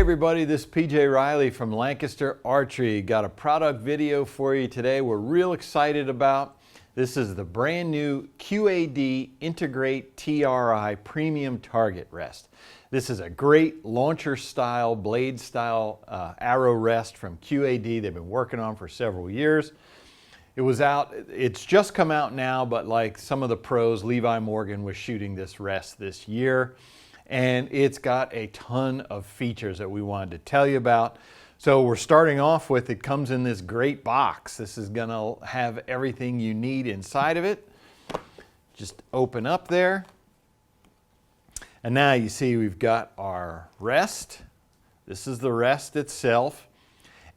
everybody, this is PJ Riley from Lancaster Archery. Got a product video for you today we're real excited about. This is the brand new QAD Integrate TRI Premium Target Rest. This is a great launcher style, blade style arrow rest from QAD they've been working on for several years. It's just come out now, but like some of the pros, Levi Morgan was shooting this rest this year. And it's got a ton of features that we wanted to tell you about. So we're starting off with, it comes in this great box. This is gonna have everything you need inside of it. Just open up there. And now you see we've got our rest. This is the rest itself.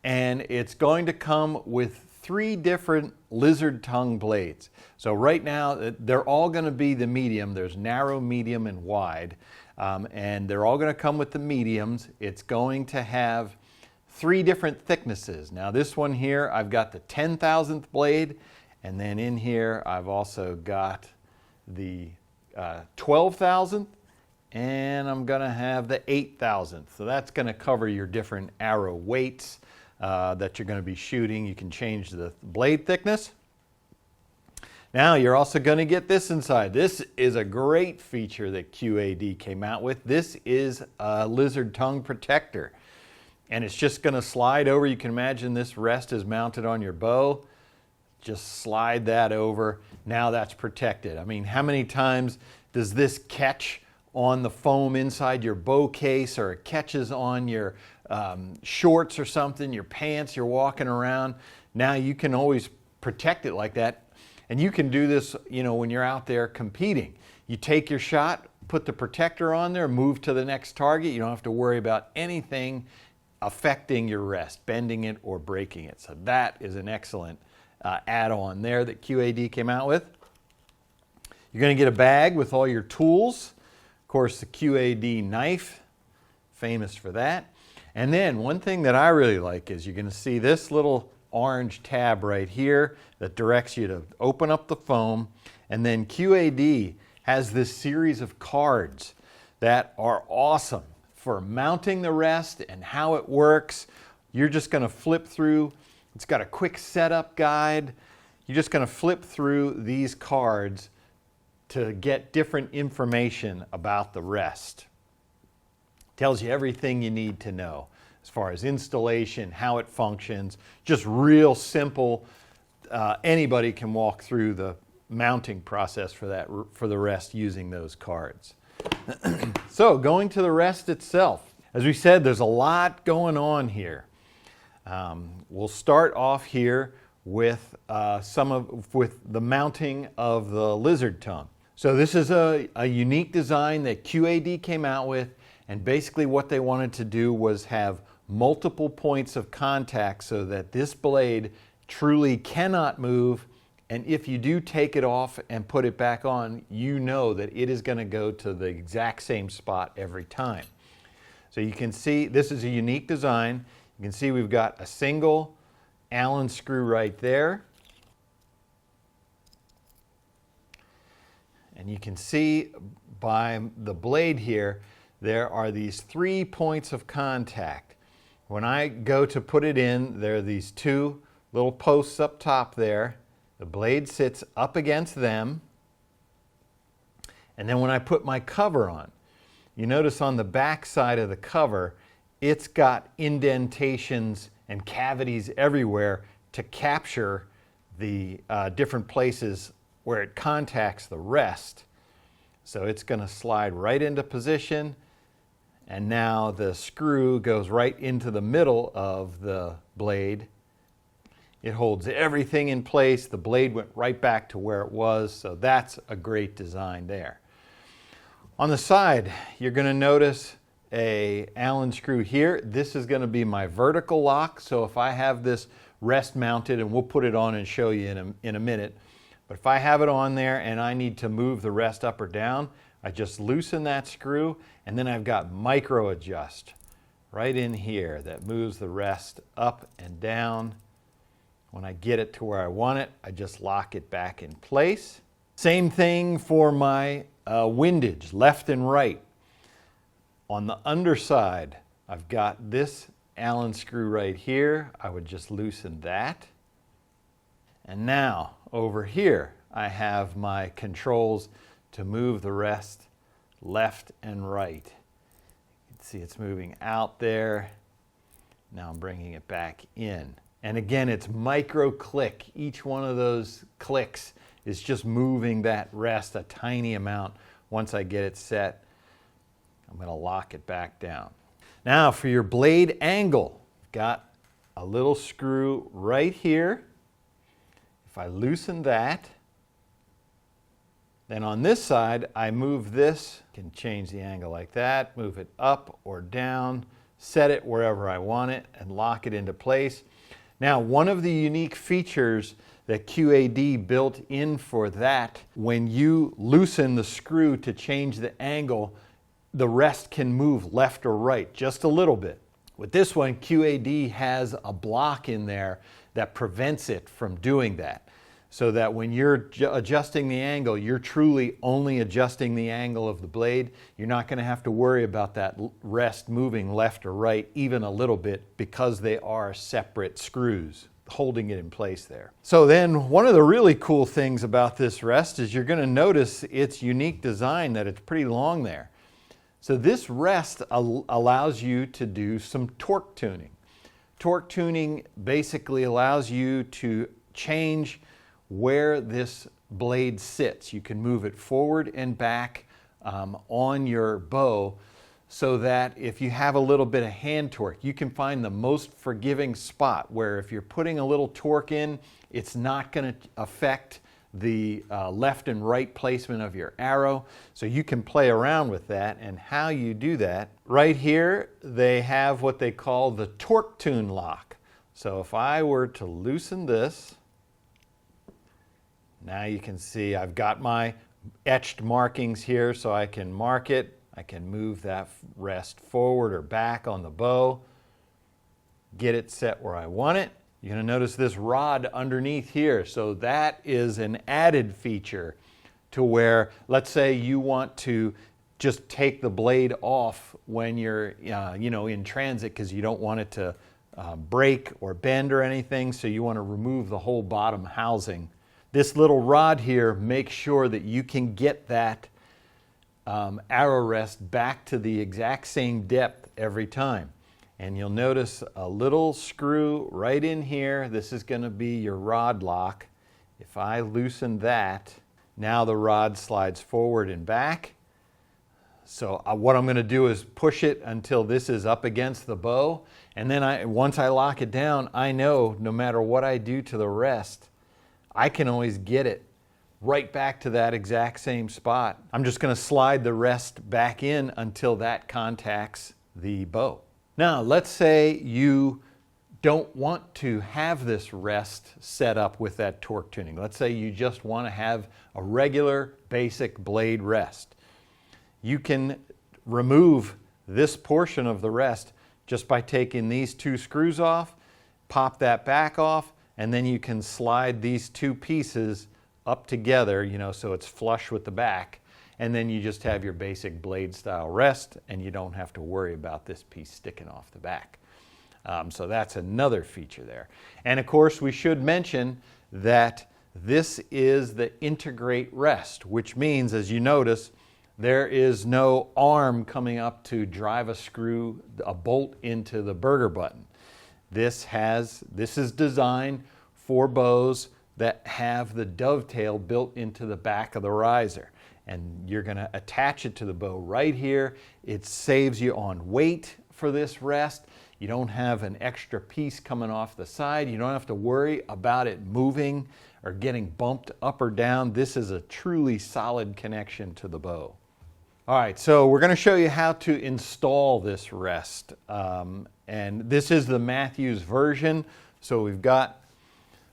And it's going to come with 3 different lizard tongue blades. So right now, they're all gonna be the medium. There's narrow, medium, and wide. And they're all going to come with the mediums. It's going to have 3 different thicknesses. Now this one here, I've got the 10,000th blade, and then in here I've also got the 12,000th, and I'm going to have the 8,000th. So that's going to cover your different arrow weights that you're going to be shooting. You can change the blade thickness. Now you're also going to get this inside. This is a great feature that QAD came out with. This is a lizard tongue protector, and it's just going to slide over. You can imagine this rest is mounted on your bow. Just slide that over. Now that's protected. I mean, how many times does this catch on the foam inside your bow case, or it catches on your shorts or something, your pants, you're walking around? Now you can always protect it like that. And you can do this, when you're out there competing. You take your shot, put the protector on there, move to the next target. You don't have to worry about anything affecting your rest, bending it or breaking it. So that is an excellent add-on there that QAD came out with. You're going to get a bag with all your tools. Of course, the QAD knife, famous for that. And then one thing that I really like is you're going to see this little orange tab right here that directs you to open up the foam. And then QAD has this series of cards that are awesome for mounting the rest and how it works. You're just going to flip through. It's got a quick setup guide. You're just going to flip through these cards to get different information about the rest. Tells you everything you need to know as far as installation, how it functions, just real simple. Anybody can walk through the mounting process for the rest using those cards. So going to the rest itself, as we said, there's a lot going on here. We'll start off here with with the mounting of the lizard tongue. So this is a unique design that QAD came out with, and basically what they wanted to do was have multiple points of contact so that this blade truly cannot move, and if you do take it off and put it back on, you know that it is going to go to the exact same spot every time. So you can see this is a unique design. You can see we've got a single Allen screw right there, and you can see by the blade here there are these 3 points of contact. When I go to put it in, there are these 2 little posts up top there. The blade sits up against them. And then when I put my cover on, you notice on the back side of the cover, it's got indentations and cavities everywhere to capture the different places where it contacts the rest. So it's going to slide right into position. And now the screw goes right into the middle of the blade. It holds everything in place. The blade went right back to where it was, so that's a great design there. On the side, you're going to notice an Allen screw here. This is going to be my vertical lock, so if I have this rest mounted, and we'll put it on and show you in a minute, but if I have it on there and I need to move the rest up or down, I just loosen that screw, and then I've got micro adjust right in here that moves the rest up and down. When I get it to where I want it, I just lock it back in place. Same thing for my windage, left and right. On the underside, I've got this Allen screw right here. I would just loosen that. And now over here, I have my controls to move the rest left and right. You can see it's moving out there. Now I'm bringing it back in. And again, it's micro click. Each one of those clicks is just moving that rest a tiny amount. Once I get it set, I'm going to lock it back down. Now for your blade angle, got a little screw right here. If I loosen that, then on this side, I move this, can change the angle like that, move it up or down, set it wherever I want it, and lock it into place. Now, one of the unique features that QAD built in for that, when you loosen the screw to change the angle, the rest can move left or right just a little bit. With this one, QAD has a block in there that prevents it from doing that. So that when you're adjusting the angle, you're truly only adjusting the angle of the blade. You're not going to have to worry about that rest moving left or right even a little bit, because they are separate screws holding it in place there. So then one of the really cool things about this rest is you're going to notice its unique design, that it's pretty long there. So this rest allows you to do some torque tuning. Torque tuning basically allows you to change where this blade sits. You can move it forward and back on your bow, so that if you have a little bit of hand torque, you can find the most forgiving spot where if you're putting a little torque in, it's not going to affect the left and right placement of your arrow. So you can play around with that. And how you do that, right here they have what they call the torque tune lock. So if I were to loosen this, now you can see I've got my etched markings here, so I can mark it. I can move that rest forward or back on the bow, get it set where I want it. You're going to notice this rod underneath here. So that is an added feature to where, let's say you want to just take the blade off when you're in transit, because you don't want it to break or bend or anything, so you want to remove the whole bottom housing. This little rod here makes sure that you can get that arrow rest back to the exact same depth every time. And you'll notice a little screw right in here. This is going to be your rod lock. If I loosen that, now the rod slides forward and back. So what I'm going to do is push it until this is up against the bow. And then once I lock it down, I know no matter what I do to the rest, I can always get it right back to that exact same spot. I'm just going to slide the rest back in until that contacts the bow. Now, let's say you don't want to have this rest set up with that torque tuning. Let's say you just want to have a regular basic blade rest. You can remove this portion of the rest just by taking these two screws off, pop that back off, and then you can slide these two pieces up together, so it's flush with the back, and then you just have your basic blade style rest, and you don't have to worry about this piece sticking off the back. So that's another feature there. And of course, we should mention that this is the integrate rest, which means, as you notice, there is no arm coming up to drive a bolt into the burger button. This is designed for bows that have the dovetail built into the back of the riser. And you're going to attach it to the bow right here. It saves you on weight for this rest. You don't have an extra piece coming off the side. You don't have to worry about it moving or getting bumped up or down. This is a truly solid connection to the bow. All right, so we're going to show you how to install this rest. And this is the Mathews version. So we've got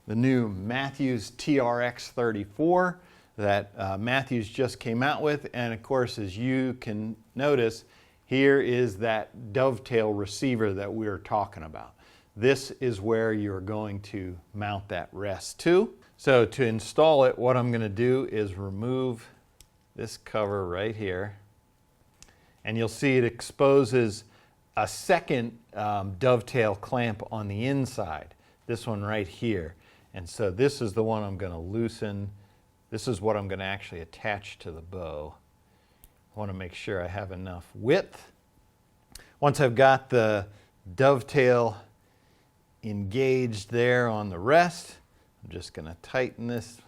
the new Mathews TRX34 that Mathews just came out with. And of course, as you can notice, here is that dovetail receiver that we were talking about. This is where you're going to mount that rest to. So to install it, what I'm going to do is remove this cover right here. And you'll see it exposes a second dovetail clamp on the inside, this one right here. And so this is the one I'm going to loosen. This is what I'm going to actually attach to the bow. I want to make sure I have enough width. Once I've got the dovetail engaged there on the rest, I'm just going to tighten this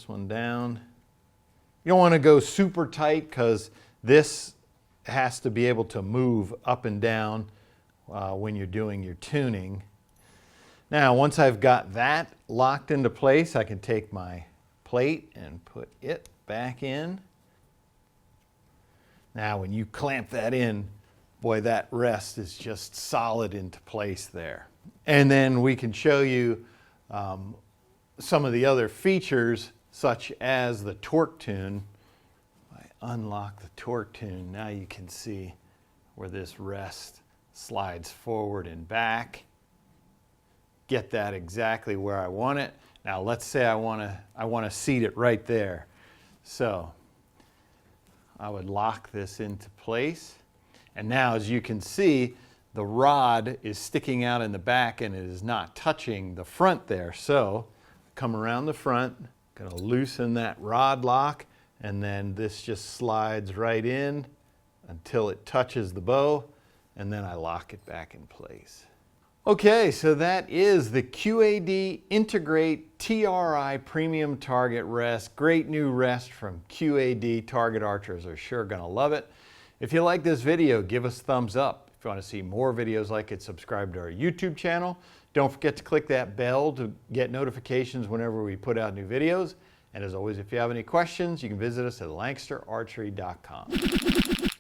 one down. You don't want to go super tight because this has to be able to move up and down when you're doing your tuning. Now, once I've got that locked into place, I can take my plate and put it back in. Now, when you clamp that in, boy, that rest is just solid into place there. And then we can show you some of the other features, such as the torque tune. Unlock the torque tune, now you can see where this rest slides forward and back. Get that exactly where I want it. Now let's say I want to seat it right there. So I would lock this into place. And now, as you can see, the rod is sticking out in the back and it is not touching the front there. So come around the front, going to loosen that rod lock, and then this just slides right in until it touches the bow, and then I lock it back in place. Okay, so that is the QAD Integrate TRI Premium Target Rest. Great new rest from QAD. Target archers are sure going to love it. If you like this video, give us a thumbs up. If you want to see more videos like it, subscribe to our YouTube channel. Don't forget to click that bell to get notifications whenever we put out new videos. And as always, if you have any questions, you can visit us at LancasterArchery.com.